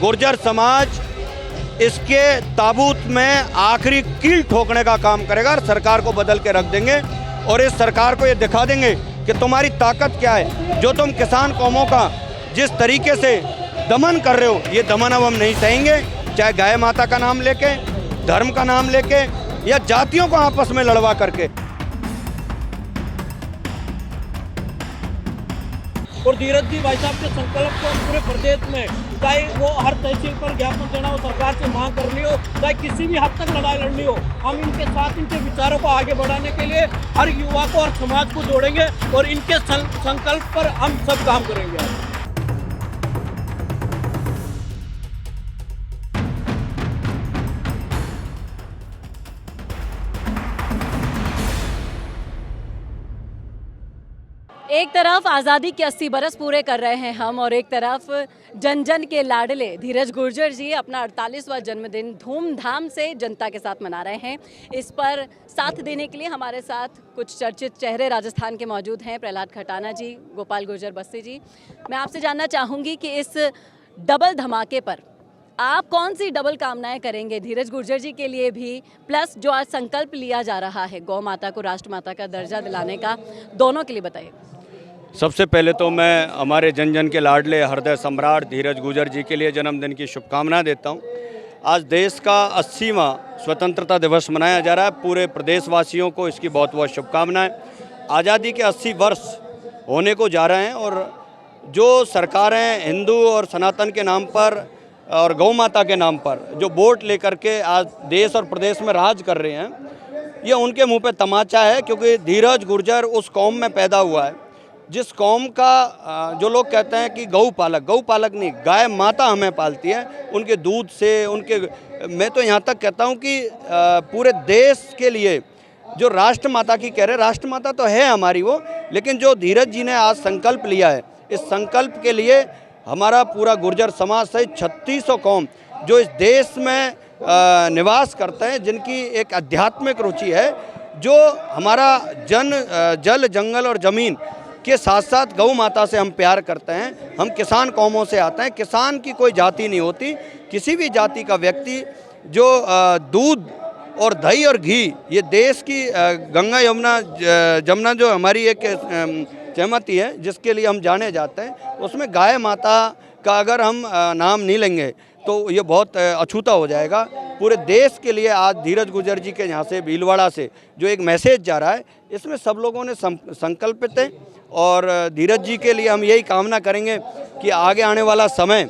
गुर्जर समाज इसके ताबूत में आखिरी कील ठोकने का काम करेगा और सरकार को बदल के रख देंगे और इस सरकार को ये दिखा देंगे कि तुम्हारी ताकत क्या है। जो तुम किसान कौमों का जिस तरीके से दमन कर रहे हो, ये दमन अब हम नहीं सहेंगे, चाहे गाय माता का नाम लेके, धर्म का नाम लेके या जातियों को आपस में लड़वा करके। और धीरज जी भाई साहब के संकल्प को पूरे प्रदेश में, चाहे वो हर तहसील पर ज्ञापन देना हो, सरकार से मांग करनी हो, चाहे किसी भी हद तक लड़ाई लड़नी हो, हम इनके साथ इनके विचारों को आगे बढ़ाने के लिए हर युवा को और समाज को जोड़ेंगे और इनके संकल्प पर हम सब काम करेंगे। एक तरफ आज़ादी के 80 बरस पूरे कर रहे हैं हम और एक तरफ जन जन के लाडले धीरज गुर्जर जी अपना 48वां जन्मदिन धूमधाम से जनता के साथ मना रहे हैं। इस पर साथ देने के लिए हमारे साथ कुछ चर्चित चेहरे राजस्थान के मौजूद हैं। प्रहलाद खटाना जी, गोपाल गुर्जर बस्सी जी, मैं आपसे जानना चाहूँगी कि इस डबल धमाके पर आप कौन सी डबल कामनाएं करेंगे धीरज गुर्जर जी के लिए भी, प्लस जो आज संकल्प लिया जा रहा है गौ माता को राष्ट्रमाता का दर्जा दिलाने का, दोनों के लिए बताइए। सबसे पहले तो मैं हमारे जन जन के लाडले हृदय सम्राट धीरज गुर्जर जी के लिए जन्मदिन की शुभकामनाएं देता हूं। आज देश का 80वां स्वतंत्रता दिवस मनाया जा रहा है। पूरे प्रदेशवासियों को इसकी बहुत बहुत शुभकामनाएं। आज़ादी के 80 वर्ष होने को जा रहे हैं और जो सरकारें हिंदू और सनातन के नाम पर और गौ माता के नाम पर जो वोट लेकर के आज देश और प्रदेश में राज कर रहे हैं, ये उनके मुंह पे तमाचा है। क्योंकि धीरज गुर्जर उस कौम में पैदा हुआ है जिस कौम का जो लोग कहते हैं कि गौ पालक नहीं, गाय माता हमें पालती है। उनके दूध से मैं तो यहाँ तक कहता हूँ कि पूरे देश के लिए जो राष्ट्रमाता की कह रहे, राष्ट्रमाता तो है हमारी वो, लेकिन जो धीरज जी ने आज संकल्प लिया है, इस संकल्प के लिए हमारा पूरा गुर्जर समाज सहित 3600 कौम जो इस देश में निवास करते हैं, जिनकी एक आध्यात्मिक रुचि है, जो हमारा जल जंगल और ज़मीन के साथ साथ गौ माता से हम प्यार करते हैं। हम किसान कौमों से आते हैं। किसान की कोई जाति नहीं होती। किसी भी जाति का व्यक्ति जो दूध और दही और घी, ये देश की गंगा जमुना जो हमारी एक सहमति है जिसके लिए हम जाने जाते हैं, उसमें गाय माता का अगर हम नाम नहीं लेंगे तो ये बहुत अछूता हो जाएगा। पूरे देश के लिए आज धीरज गुर्जर जी के यहाँ से भीलवाड़ा से जो एक मैसेज जा रहा है, इसमें सब लोगों ने संकल्पित है और धीरज जी के लिए हम यही कामना करेंगे कि आगे आने वाला समय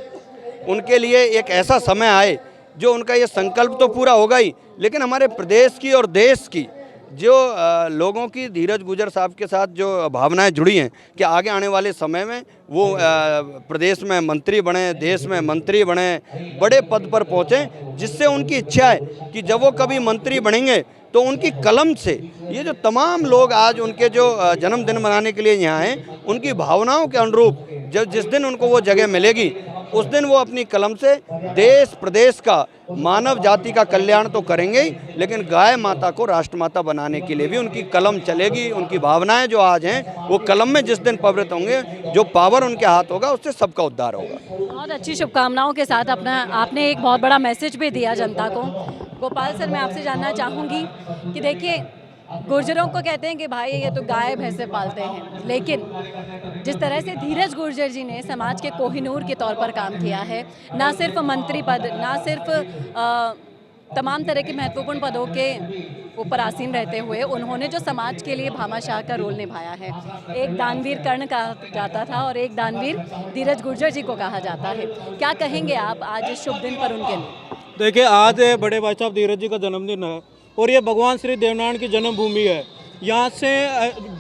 उनके लिए एक ऐसा समय आए जो उनका ये संकल्प तो पूरा होगा ही, लेकिन हमारे प्रदेश की और देश की जो लोगों की धीरज गुर्जर साहब के साथ जो भावनाएं जुड़ी हैं कि आगे आने वाले समय में वो प्रदेश में मंत्री बने, देश में मंत्री बने, बड़े पद पर पहुँचें, जिससे उनकी इच्छा है कि जब वो कभी मंत्री बनेंगे तो उनकी कलम से ये जो तमाम लोग आज उनके जो जन्मदिन मनाने के लिए यहाँ हैं, उनकी भावनाओं के अनुरूप जिस दिन उनको वो जगह मिलेगी, उस दिन वो अपनी कलम से देश प्रदेश का, मानव जाति का कल्याण तो करेंगे ही, लेकिन गाय माता को राष्ट्रमाता बनाने के लिए भी उनकी कलम चलेगी। उनकी भावनाएं जो आज हैं वो कलम में जिस दिन प्रवृत्त होंगे, जो पावर उनके हाथ होगा, उससे सबका उद्धार होगा। बहुत अच्छी शुभकामनाओं के साथ आपने एक बहुत बड़ा मैसेज भी दिया जनता को। गोपाल सर, मैं आपसे जानना चाहूँगी कि देखिए, गुर्जरों को कहते हैं कि भाई ये तो गाय भैंसे पालते हैं, लेकिन जिस तरह से धीरज गुर्जर जी ने समाज के कोहिनूर के तौर पर काम किया है, ना सिर्फ मंत्री पद, ना सिर्फ तमाम तरह के महत्वपूर्ण पदों के ऊपर आसीन रहते हुए उन्होंने जो समाज के लिए भामाशाह का रोल निभाया है, एक दानवीर कर्ण कहा जाता था और एक दानवीर धीरज गुर्जर जी को कहा जाता है। क्या कहेंगे आप आज इस शुभ दिन पर उनके लिए? देखिए, आज बड़े भाई साहब धीरज जी का जन्मदिन है और ये भगवान श्री देवनारायण की जन्मभूमि है। यहाँ से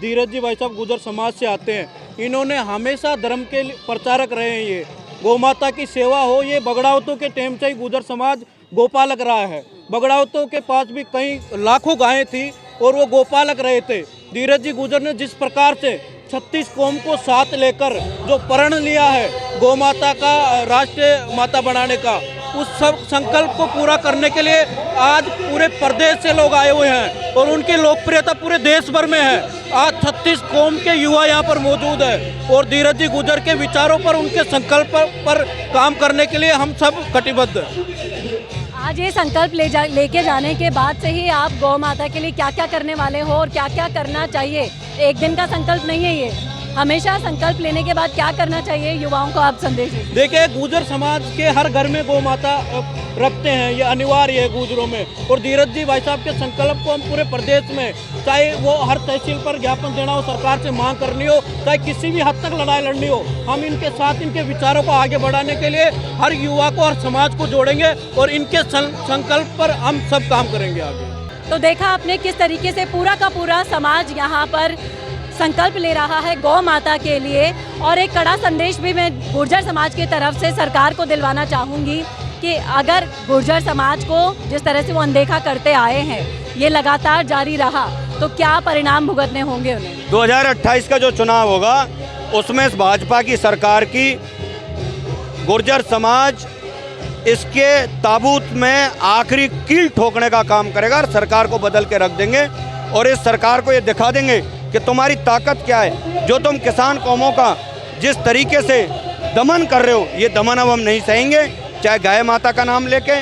धीरज जी भाई साहब गुर्जर समाज से आते हैं। इन्होंने हमेशा धर्म के प्रचारक रहे हैं। ये गौ माता की सेवा हो, ये बगड़ावतों के टाइम से ही गुर्जर समाज गोपालक रहा है। बगड़ावतों के पास भी कई लाखों गायें थी और वो गोपालक रहे थे। धीरज जी गुर्जर ने जिस प्रकार से 36 कौम को साथ लेकर जो प्रण लिया है गौ माता का राष्ट्रीय माता बनाने का, उस सब संकल्प को पूरा करने के लिए आज पूरे प्रदेश से लोग आए हुए हैं और उनकी लोकप्रियता पूरे देश भर में है। आज 36 कौम के युवा यहाँ पर मौजूद है और धीरज जी गुजर के विचारों पर, उनके संकल्प पर काम करने के लिए हम सब कटिबद्ध हैं। आज ये संकल्प लेके जाने के बाद से ही आप गौ माता के लिए क्या क्या करने वाले हो और क्या क्या करना चाहिए, एक दिन का संकल्प नहीं है ये, हमेशा संकल्प लेने के बाद क्या करना चाहिए, युवाओं को आप संदेश दीजिए। देखिए, गुर्जर समाज के हर घर में गौ माता रखते हैं, ये अनिवार्य है गुर्जरों में। और धीरज जी भाई साहब के संकल्प को हम पूरे प्रदेश में, चाहे वो हर तहसील पर ज्ञापन देना हो, सरकार से मांग करनी हो, चाहे किसी भी हद तक लड़ाई लड़नी हो, हम इनके साथ इनके विचारों को आगे बढ़ाने के लिए हर युवा को, हर समाज को जोड़ेंगे और इनके संकल्प पर हम सब काम करेंगे आगे। तो देखा आपने किस तरीके से पूरा का पूरा समाज यहाँ पर संकल्प ले रहा है गौ माता के लिए। और एक कड़ा संदेश भी मैं गुर्जर समाज की तरफ से सरकार को दिलवाना चाहूँगी कि अगर गुर्जर समाज को जिस तरह से वो अनदेखा करते आए हैं, ये लगातार जारी रहा तो क्या परिणाम भुगतने होंगे उन्हें। 2028 का जो चुनाव होगा उसमें इस भाजपा की सरकार की गुर्जर समाज इसके ताबूत में आखिरी कील ठोकने का काम करेगा और सरकार को बदल के रख देंगे और इस सरकार को ये दिखा देंगे कि तुम्हारी ताकत क्या है। जो तुम किसान कौमों का जिस तरीके से दमन कर रहे हो, ये दमन अब हम नहीं सहेंगे, चाहे गाय माता का नाम लेके,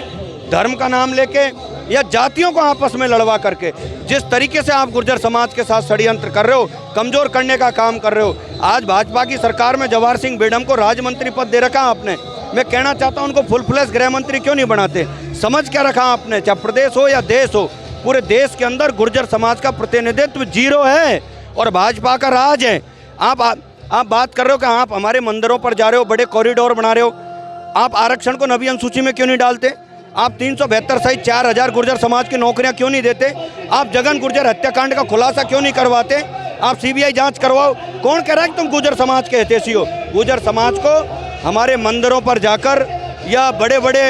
धर्म का नाम लेके या जातियों को आपस में लड़वा करके। जिस तरीके से आप गुर्जर समाज के साथ षड्यंत्र कर रहे हो, कमज़ोर करने का काम कर रहे हो। आज भाजपा की सरकार में जवाहर सिंह बेडम को राज्य मंत्री पद दे रखा आपने। मैं कहना चाहता हूं उनको फुल फ्लैश गृह मंत्री क्यों नहीं बनाते। समझ क्या रखा आपने, चाहे प्रदेश हो या देश हो, पूरे देश के अंदर गुर्जर समाज का प्रतिनिधित्व जीरो है और भाजपा का राज है। आप बात कर रहे हो कि आप हमारे मंदिरों पर जा रहे हो, बड़े कॉरिडोर बना रहे हो। आप आरक्षण को नवी अनुसूची में क्यों नहीं डालते। आप 372 सहित 4000 गुर्जर समाज की नौकरियां क्यों नहीं देते। आप जगन गुर्जर हत्याकांड का खुलासा क्यों नहीं करवाते। आप सीबीआई जांच करवाओ। कौन कह रहा है कि तुम गुर्जर समाज के हितैषी हो। गुर्जर समाज को हमारे मंदिरों पर जाकर या बड़े बड़े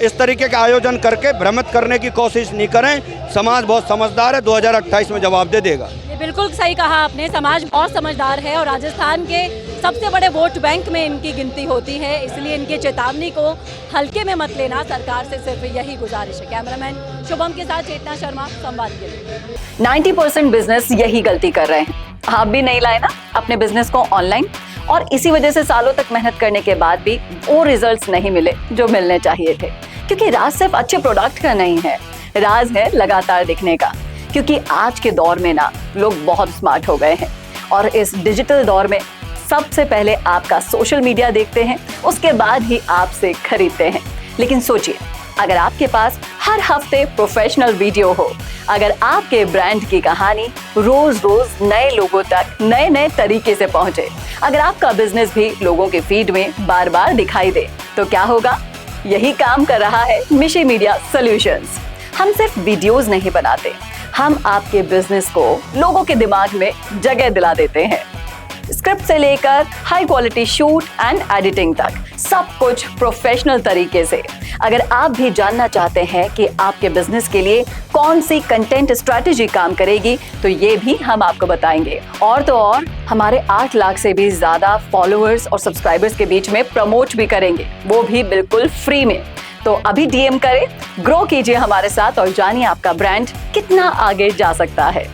इस तरीके के आयोजन करके भ्रमित करने की कोशिश नहीं करें। समाज बहुत समझदार है, 2028 में जवाब दे देगा। ये बिल्कुल सही कहा आपने, समाज बहुत समझदार है और राजस्थान के सबसे बड़े वोट बैंक में इनकी गिनती होती है, इसलिए इनकी चेतावनी को हल्के में मत लेना। सरकार से सिर्फ यही गुजारिश है। कैमरामैन शुभम के साथ चेतना शर्मा, संवाद के लिए। 90% बिजनेस यही गलती कर रहे हैं। आप भी नहीं लाए ना अपने बिजनेस को ऑनलाइन, और इसी वजह से सालों तक मेहनत करने के बाद भी वो रिजल्ट्स नहीं मिले जो मिलने चाहिए थे। क्योंकि राज सिर्फ अच्छे प्रोडक्ट का नहीं है, राज है लगातार दिखने का। क्योंकि आज के दौर में ना लोग बहुत स्मार्ट हो गए हैं और इस डिजिटल दौर में सबसे पहले आपका सोशल मीडिया देखते हैं, उसके बाद ही आपसे खरीदते हैं। लेकिन सोचिए, अगर आपके पास हर हफ्ते प्रोफेशनल वीडियो हो, अगर आपके ब्रांड की कहानी रोज रोज नए लोगों तक नए नए तरीके से पहुंचे, अगर आपका बिजनेस भी लोगों के फीड में बार बार दिखाई दे, तो क्या होगा। यही काम कर रहा है मिशी मीडिया सॉल्यूशंस। हम सिर्फ वीडियोस नहीं बनाते, हम आपके बिजनेस को लोगों के दिमाग में जगह दिला देते हैं। स्क्रिप्ट से लेकर high quality shoot and editing तक सब कुछ प्रोफेशनल तरीके से। अगर आप भी जानना चाहते हैं कि आपके बिजनेस के लिए कौन सी कंटेंट स्ट्रैटेजी काम करेगी, तो ये भी हम आपको बताएंगे। और तो और हमारे 8 लाख से भी ज्यादा फॉलोअर्स और सब्सक्राइबर्स के बीच में प्रमोट भी करेंगे, वो भी बिल्कुल फ्री में। तो अभी डीएम करें, ग्रो कीजिए हमारे साथ और जानिए आपका ब्रांड कितना आगे जा सकता है।